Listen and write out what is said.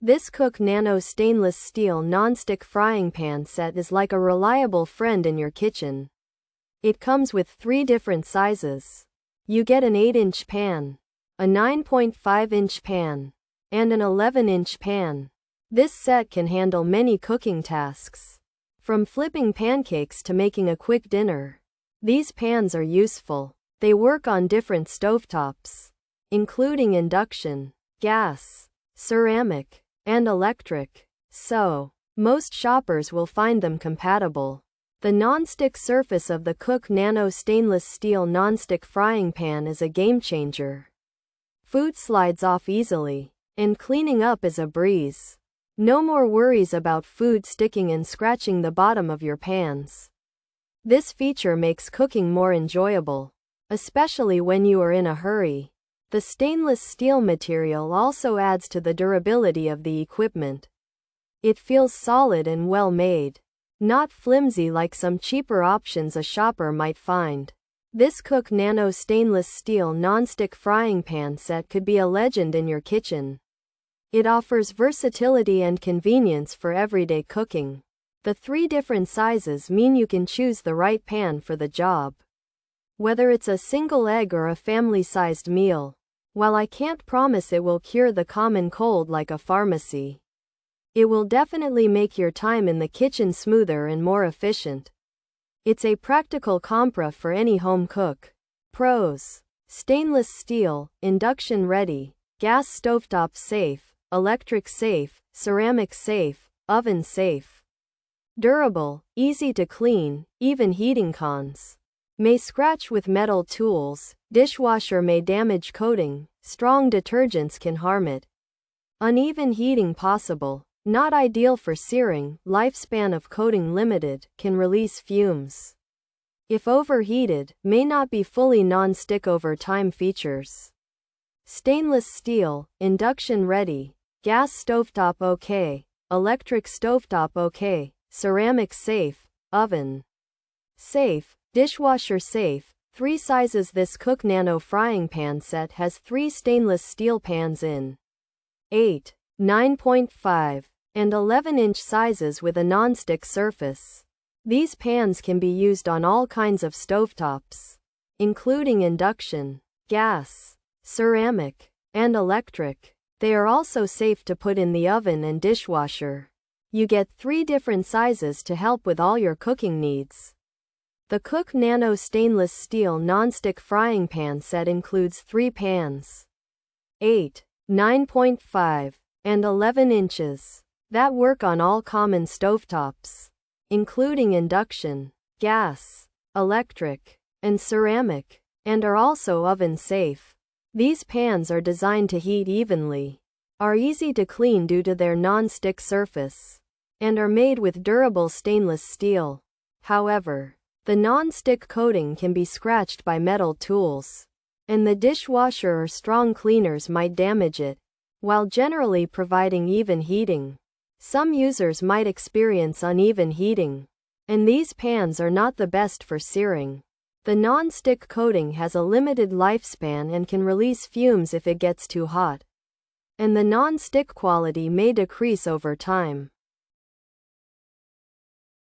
This COOKNANO stainless steel non-stick frying pan set is like a reliable friend in your kitchen. It comes with 3 different sizes. You get an 8-inch pan, a 9.5-inch pan, and an 11-inch pan. This set can handle many cooking tasks, from flipping pancakes to making a quick dinner. These pans are useful. They work on different stovetops, including induction, gas, ceramic, and electric, so most shoppers will find them compatible. The non-stick surface of the COOKNANO stainless steel non-stick frying pan is a game-changer. Food slides off easily, and cleaning up is a breeze. No more worries about food sticking and scratching the bottom of your pans. This feature makes cooking more enjoyable, especially when you are in a hurry. The stainless steel material also adds to the durability of the equipment. It feels solid and well made, not flimsy like some cheaper options a shopper might find. This COOKNANO stainless steel non-stick frying pan set could be a legend in your kitchen. It offers versatility and convenience for everyday cooking. The 3 different sizes mean you can choose the right pan for the job, whether it's a single egg or a family-sized meal. While I can't promise it will cure the common cold like a pharmacy, it will definitely make your time in the kitchen smoother and more efficient. It's a practical compra for any home cook. Pros: stainless steel, induction ready, gas stovetop safe, electric safe, ceramic safe, oven safe. Durable, easy to clean, even heating. Cons: may scratch with metal tools, dishwasher may damage coating, strong detergents can harm it. Uneven heating possible, not ideal for searing, lifespan of coating limited, can release fumes. If overheated, may not be fully non-stick over time. Features: stainless steel, induction ready, gas stovetop okay, electric stovetop okay, ceramic safe, oven safe, dishwasher safe. 3 sizes. This COOKNANO frying pan set has 3 stainless steel pans in 8, 9.5, and 11-inch sizes with a non-stick surface. These pans can be used on all kinds of stovetops, including induction, gas, ceramic, and electric. They are also safe to put in the oven and dishwasher. You get 3 different sizes to help with all your cooking needs. The COOKNANO stainless steel non-stick frying pan set includes 3 pans, 8, 9.5, and 11 inches, that work on all common stovetops, including induction, gas, electric, and ceramic, and are also oven safe. These pans are designed to heat evenly, are easy to clean due to their non-stick surface, and are made with durable stainless steel. However, the non-stick coating can be scratched by metal tools, and the dishwasher or strong cleaners might damage it. While generally providing even heating, some users might experience uneven heating, and these pans are not the best for searing. The non-stick coating has a limited lifespan and can release fumes if it gets too hot, and the non-stick quality may decrease over time.